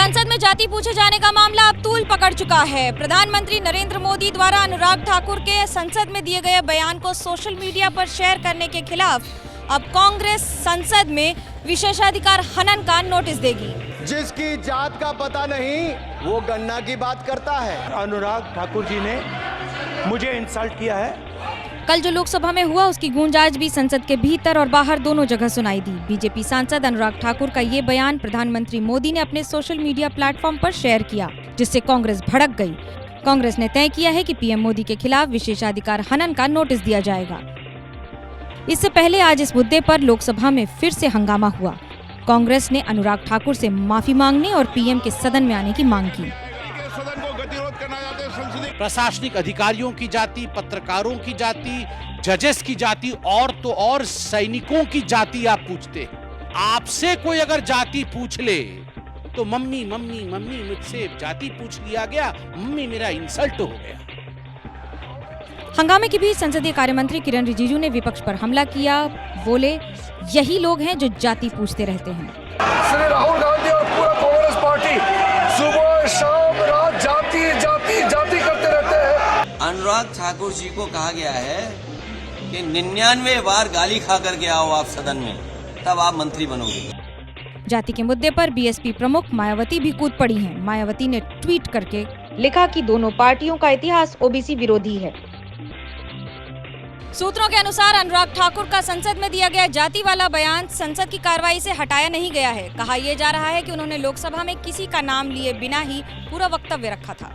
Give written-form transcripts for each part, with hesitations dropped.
संसद में जाति पूछे जाने का मामला अब तूल पकड़ चुका है। प्रधानमंत्री नरेंद्र मोदी द्वारा अनुराग ठाकुर के संसद में दिए गए बयान को सोशल मीडिया पर शेयर करने के खिलाफ अब कांग्रेस संसद में विशेषाधिकार हनन का नोटिस देगी। जिसकी जात का पता नहीं वो गन्ना की बात करता है। अनुराग ठाकुर जी ने मुझे इंसल्ट किया है। कल जो लोकसभा में हुआ उसकी गूंज आज भी संसद के भीतर और बाहर दोनों जगह सुनाई दी। बीजेपी सांसद अनुराग ठाकुर का ये बयान प्रधानमंत्री मोदी ने अपने सोशल मीडिया प्लेटफॉर्म पर शेयर किया, जिससे कांग्रेस भड़क गई। कांग्रेस ने तय किया है कि पीएम मोदी के खिलाफ विशेषाधिकार हनन का नोटिस दिया जाएगा। इससे पहले आज इस मुद्दे पर लोकसभा में फिर से हंगामा हुआ। कांग्रेस ने अनुराग ठाकुर से माफी मांगने और पीएम के सदन में आने की मांग की। प्रशासनिक अधिकारियों की जाति, पत्रकारों की जाति, जजेस की जाति और तो और सैनिकों की जाति आप पूछते हैं। आपसे कोई अगर जाति पूछ ले तो मम्मी मम्मी मम्मी मुझसे जाति पूछ लिया गया, मम्मी मेरा इंसल्ट हो गया। हंगामे के बीच संसदीय कार्य मंत्री किरण रिजिजू ने विपक्ष पर हमला किया। बोले, यही लोग हैं जो जाति पूछते रहते हैं। श्री राहुल गांधी और पूरा कांग्रेस पार्टी सुबह शाम रात जाति जाति जाति करते रहते हैं। अनुराग ठाकुर जी को कहा गया है कि 99 बार गाली खा करके आओ आप सदन में, तब आप मंत्री बनोगे। जाति के मुद्दे पर बीएसपी प्रमुख मायावती भी कूद पड़ी हैं। मायावती ने ट्वीट करके लिखा कि दोनों पार्टियों का इतिहास ओबीसी विरोधी है। सूत्रों के अनुसार अनुराग ठाकुर का संसद में दिया गया जाति वाला बयान संसद की कार्रवाई से हटाया नहीं गया है। कहा यह जा रहा है कि उन्होंने लोकसभा में किसी का नाम लिए बिना ही पूरा वक्तव्य रखा था।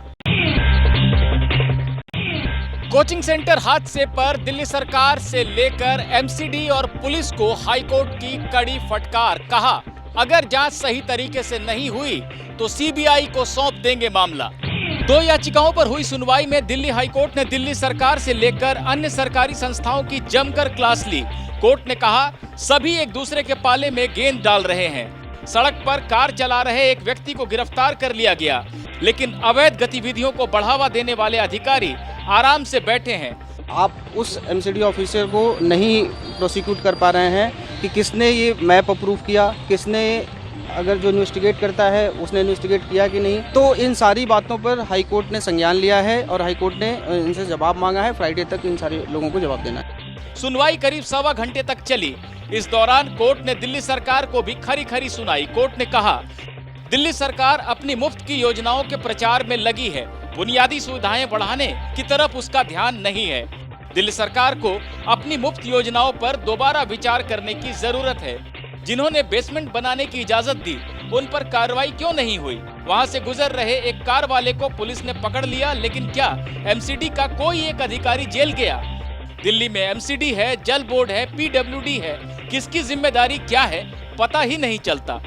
कोचिंग सेंटर हादसे पर दिल्ली सरकार से लेकर एमसीडी और पुलिस को हाईकोर्ट की कड़ी फटकार। कहा, अगर जांच सही तरीके से नहीं हुई तो सीबीआई को सौंप देंगे मामला। 2 याचिकाओं पर हुई सुनवाई में दिल्ली हाईकोर्ट ने दिल्ली सरकार से लेकर अन्य सरकारी संस्थाओं की जमकर क्लास ली। कोर्ट ने कहा, सभी एक दूसरे के पाले में गेंद डाल रहे हैं। सड़क पर कार चला रहे एक व्यक्ति को गिरफ्तार कर लिया गया, लेकिन अवैध गतिविधियों को बढ़ावा देने वाले अधिकारी आराम से बैठे हैं। आप उस एमसीडी ऑफिसर को नहीं प्रोसिक्यूट कर पा रहे हैं कि किसने ये मैप अप्रूव किया, किसने अगर जो इन्वेस्टिगेट करता है उसने इन्वेस्टिगेट किया कि नहीं। तो इन सारी बातों पर हाईकोर्ट ने संज्ञान लिया है और हाईकोर्ट ने इनसे जवाब मांगा है। फ्राइडे तक इन सारे लोगों को जवाब देना है। सुनवाई करीब 1.25 घंटे तक चली। इस दौरान कोर्ट ने दिल्ली सरकार को भी खरी खरी सुनाई। कोर्ट ने कहा, दिल्ली सरकार अपनी मुफ्त की योजनाओं के प्रचार में लगी है, बुनियादी सुविधाएं बढ़ाने की तरफ उसका ध्यान नहीं है। दिल्ली सरकार को अपनी मुफ्त योजनाओं पर दोबारा विचार करने की जरूरत है। जिन्होंने बेसमेंट बनाने की इजाजत दी उन पर कार्रवाई क्यों नहीं हुई? वहां से गुजर रहे एक कार वाले को पुलिस ने पकड़ लिया, लेकिन क्या एमसीडी का कोई एक अधिकारी जेल गया? दिल्ली में एमसीडी है, जल बोर्ड है, पीडब्ल्यूडी है, किसकी जिम्मेदारी क्या है पता ही नहीं चलता।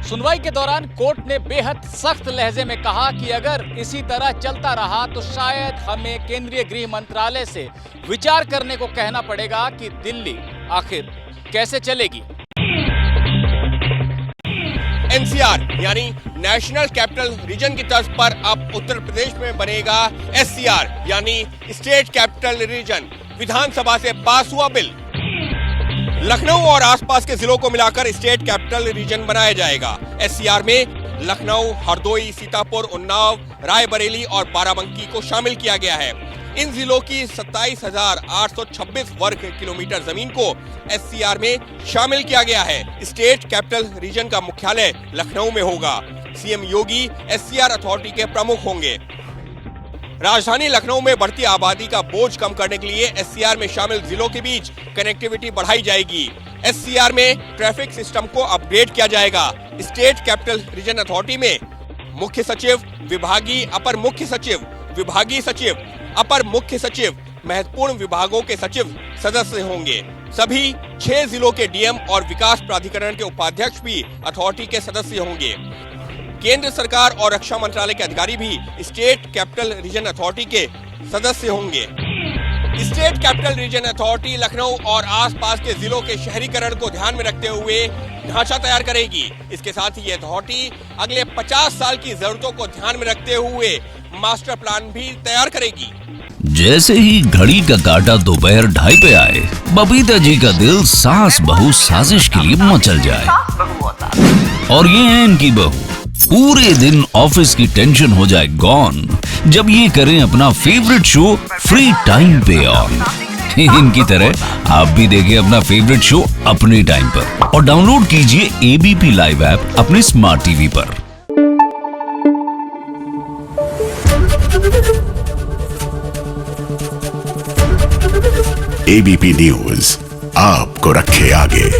सुनवाई के दौरान कोर्ट ने बेहद सख्त लहजे में कहा कि अगर इसी तरह चलता रहा तो शायद हमें केंद्रीय गृह मंत्रालय से विचार करने को कहना पड़ेगा कि दिल्ली आखिर कैसे चलेगी। एनसीआर यानी नेशनल कैपिटल रीजन की तर्ज पर अब उत्तर प्रदेश में बनेगा एससीआर यानी स्टेट कैपिटल रीजन। विधानसभा से पास हुआ बिल। लखनऊ और आसपास के जिलों को मिलाकर स्टेट कैपिटल रीजन बनाया जाएगा। एससीआर में लखनऊ, हरदोई, सीतापुर, उन्नाव, रायबरेली और बाराबंकी को शामिल किया गया है। इन जिलों की 27,826 वर्ग किलोमीटर जमीन को एससीआर में शामिल किया गया है। स्टेट कैपिटल रीजन का मुख्यालय लखनऊ में होगा। सीएम योगी एससीआर अथॉरिटी के प्रमुख होंगे। राजधानी लखनऊ में बढ़ती आबादी का बोझ कम करने के लिए एससीआर में शामिल जिलों के बीच कनेक्टिविटी बढ़ाई जाएगी। एससीआर में ट्रैफिक सिस्टम को अपग्रेड किया जाएगा। स्टेट कैपिटल रीजन अथॉरिटी में मुख्य सचिव, विभागीय अपर मुख्य सचिव, विभागीय सचिव, अपर मुख्य सचिव, महत्वपूर्ण विभागों के सचिव सदस्य होंगे। सभी 6 जिलों के डीएम और विकास प्राधिकरण के उपाध्यक्ष भी अथॉरिटी के सदस्य होंगे। केंद्र सरकार और रक्षा मंत्रालय के अधिकारी भी स्टेट कैपिटल रीजन अथॉरिटी के सदस्य होंगे। State capital region authority Lucknow और आसपास के जिलों के शहरीकरण को ध्यान में रखते हुए ढांचा तैयार करेगी। इसके साथ ही ये अथॉरिटी अगले 50 साल की जरूरतों को ध्यान में रखते हुए मास्टर प्लान भी तैयार करेगी। जैसे ही घड़ी का काटा दोपहर 2:30 पे आए, बबीता जी का दिल सास बहू साजिश के लिए मचल जाए। और ये है इनकी बहू, पूरे दिन ऑफिस की टेंशन हो जाए गॉन जब ये करें अपना फेवरेट शो फ्री टाइम पे ऑन। इनकी तरह आप भी देखें अपना फेवरेट शो अपने टाइम पर और डाउनलोड कीजिए एबीपी लाइव ऐप अपने स्मार्ट टीवी पर। एबीपी न्यूज आपको रखे आगे।